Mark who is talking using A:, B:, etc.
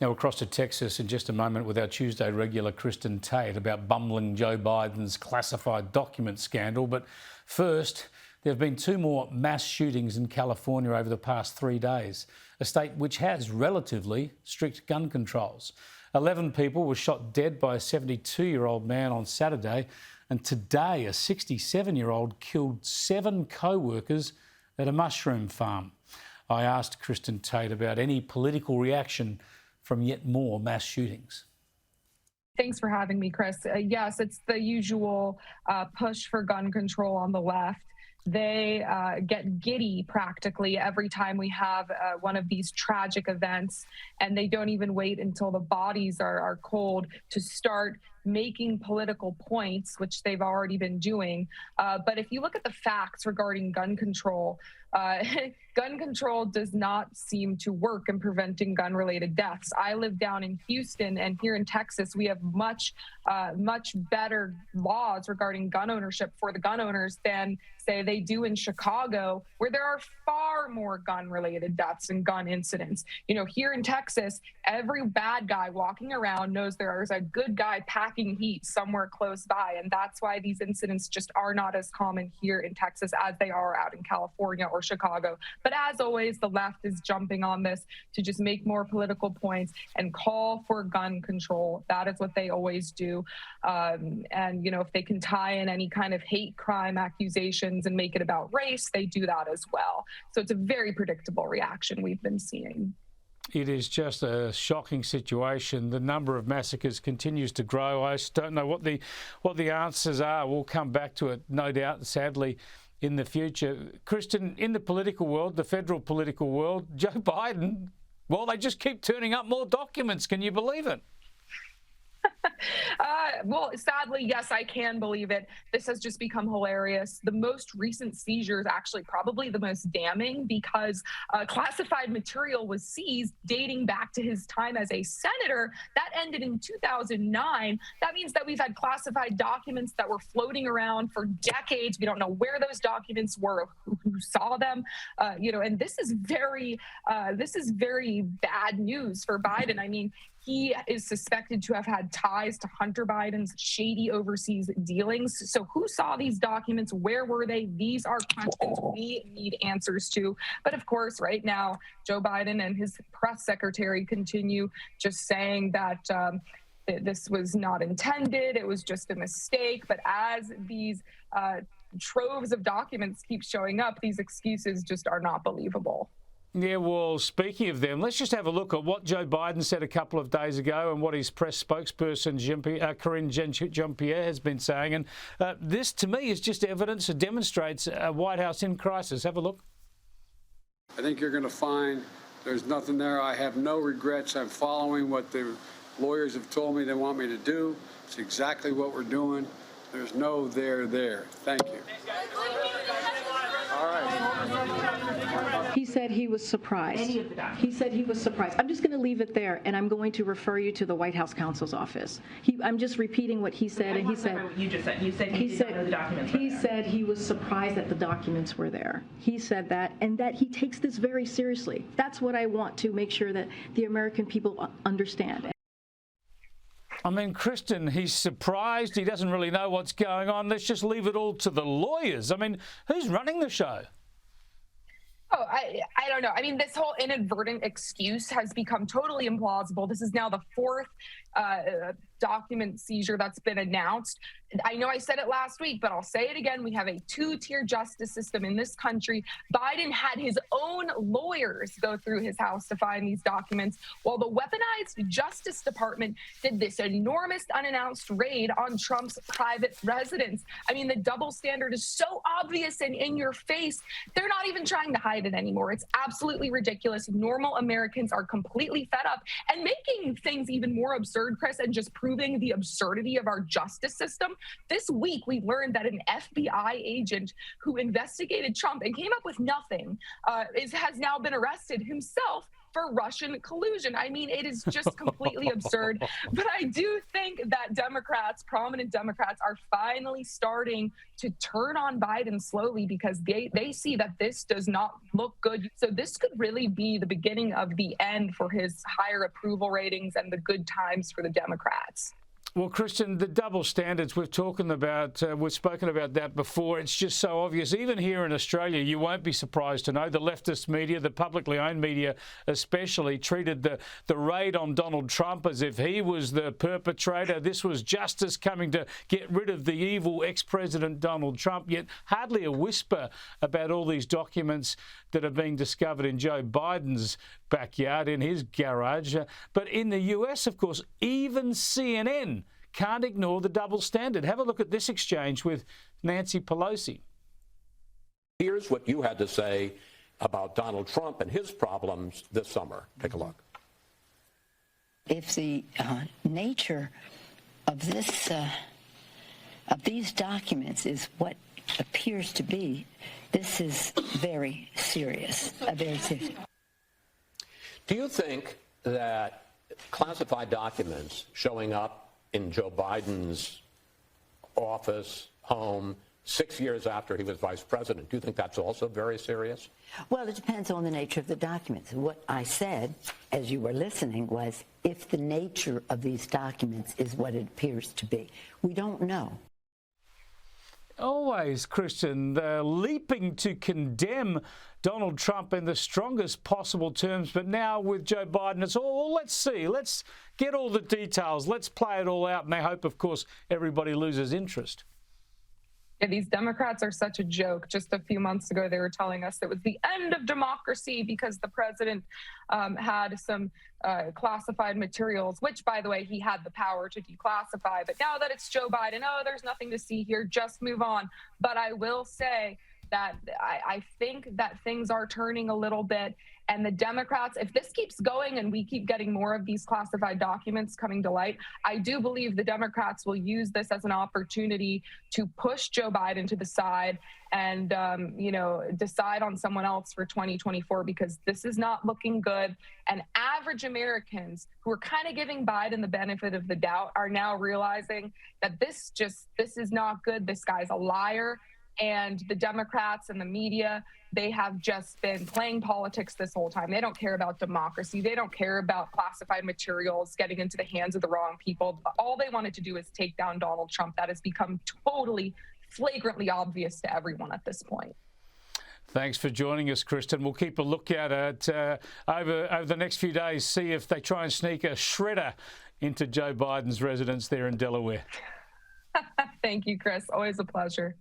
A: Now, across to Texas in just a moment with our Tuesday regular Kristin Tate about bumbling Joe Biden's classified document scandal. But first, there have been 2 more mass shootings in California over the past 3 days, a state which has relatively strict gun controls. 11 people were shot dead by a 72-year-old man on Saturday, and today a 67-year-old killed 7 co-workers at a mushroom farm. I asked Kristin Tate about any political reaction from yet more mass shootings.
B: Thanks for having me, Chris. Yes, it's the usual push for gun control on the left. They get giddy practically every time we have one of these tragic events, and they don't even wait until the bodies are cold to start making political points, which they've already been doing. But if you look at the facts regarding gun control does not seem to work in preventing gun-related deaths. I live down in Houston, and here in Texas, we have much better laws regarding gun ownership for the gun owners than, say, they do in Chicago, where there are far more gun-related deaths and gun incidents. You know, here in Texas, every bad guy walking around knows there is a good guy packing heat somewhere close by, and that's why these incidents just are not as common here in Texas as they are out in California or Chicago. But as always, the left is jumping on this to just make more political points and call for gun control. That is what they always do. And, you know, if they can tie in any kind of hate crime accusations and make it about race, they do that as well. So it's a very predictable reaction we've been seeing.
A: It is just a shocking situation. The number of massacres continues to grow. I just don't know what the answers are. We'll come back to it, no doubt, sadly, in the future. Kristin, in the political world, the federal political world, Joe Biden, well, they just keep turning up more documents. Can you believe it?
B: Well, sadly, yes, I can believe it. This has just become hilarious. The most recent seizure is actually probably the most damning because classified material was seized dating back to his time as a senator. That ended in 2009. That means that we've had classified documents that were floating around for decades. We don't know where those documents were, who saw them, you know, and this is very bad news for Biden. I mean, he is suspected to have had ties to Hunter Biden's shady overseas dealings. So who saw these documents? Where were they? These are questions we need answers to. But of course, right now, Joe Biden and his press secretary continue just saying that this was not intended. It was just a mistake. But as these troves of documents keep showing up, these excuses just are not believable.
A: Yeah, well, speaking of them, let's just have a look at what Joe Biden said a couple of days ago and what his press spokesperson, Karine Jean-Pierre, has been saying. And this, to me, is just evidence that demonstrates a White House in crisis. Have a look.
C: I think you're going to find there's nothing there. I have no regrets. I'm following what the lawyers have told me they want me to do. It's exactly what we're doing. There's no there. Thank you. All right.
D: He said he was surprised. He said he was surprised. I'm just going to leave it there, and I'm going to refer you to the White House counsel's office. I'm just repeating what he said, and he said
E: what you just said. You said he didn't know the documents were there.
D: He said he was surprised that the documents were there. He said that, and that he takes this very seriously. That's what I want to make sure that the American people understand.
A: I mean, Kristin, he's surprised. He doesn't really know what's going on. Let's just leave it all to the lawyers. I mean, who's running the show?
B: Oh, I don't know. I mean, this whole inadvertent excuse has become totally implausible. This is now the 4th document seizure that's been announced. I know I said it last week, but I'll say it again. We have a 2-tier justice system in this country. Biden had his own lawyers go through his house to find these documents, while the weaponized Justice Department did this enormous unannounced raid on Trump's private residence. I mean, the double standard is so obvious and in your face. They're not even trying to hide it anymore. It's absolutely ridiculous. Normal Americans are completely fed up, and making things even more absurd, Chris, and just proving the absurdity of our justice system. This week, we learned that an FBI agent who investigated Trump and came up with nothing has now been arrested himself for Russian collusion. I mean, it is just completely absurd. But I do think that Democrats, prominent Democrats, are finally starting to turn on Biden slowly because they see that this does not look good. So this could really be the beginning of the end for his higher approval ratings and the good times for the Democrats.
A: Well, Kristin, the double standards we've spoken about that before. It's just so obvious. Even here in Australia, you won't be surprised to know the leftist media, the publicly owned media especially, treated the raid on Donald Trump as if he was the perpetrator. This was justice coming to get rid of the evil ex-president Donald Trump, yet hardly a whisper about all these documents that are being discovered in Joe Biden's backyard, in his garage. But in the US, of course, even CNN can't ignore the double standard. Have a look at this exchange with Nancy Pelosi.
F: Here's what you had to say about Donald Trump and his problems this summer. Take a look.
G: If the nature of this of these documents is what appears to be, this is very serious. Very serious.
F: Do you think that classified documents showing up in Joe Biden's office, home, 6 years after he was vice president, do you think that's also very serious?
G: Well, it depends on the nature of the documents. What I said, as you were listening, was if the nature of these documents is what it appears to be. We don't know.
A: Always, Kristin, leaping to condemn Donald Trump in the strongest possible terms, but now with Joe Biden, it's all, let's see, let's get all the details, let's play it all out, and they hope, of course, everybody loses interest.
B: Yeah, these Democrats are such a joke. Just a few months ago, they were telling us it was the end of democracy because the president had some classified materials, which, by the way, he had the power to declassify. But now that it's Joe Biden, oh, there's nothing to see here, just move on. But I will say that I think that things are turning a little bit. And the Democrats, if this keeps going and we keep getting more of these classified documents coming to light, I do believe the Democrats will use this as an opportunity to push Joe Biden to the side and, decide on someone else for 2024, because this is not looking good. And average Americans who are kind of giving Biden the benefit of the doubt are now realizing that this is not good. This guy's a liar. And the Democrats and the media, they have just been playing politics this whole time. They don't care about democracy. They don't care about classified materials getting into the hands of the wrong people. All they wanted to do is take down Donald Trump. That has become totally, flagrantly obvious to everyone at this point.
A: Thanks for joining us, Kristin. We'll keep a lookout at over the next few days, see if they try and sneak a shredder into Joe Biden's residence there in Delaware.
B: Thank you, Chris. Always a pleasure.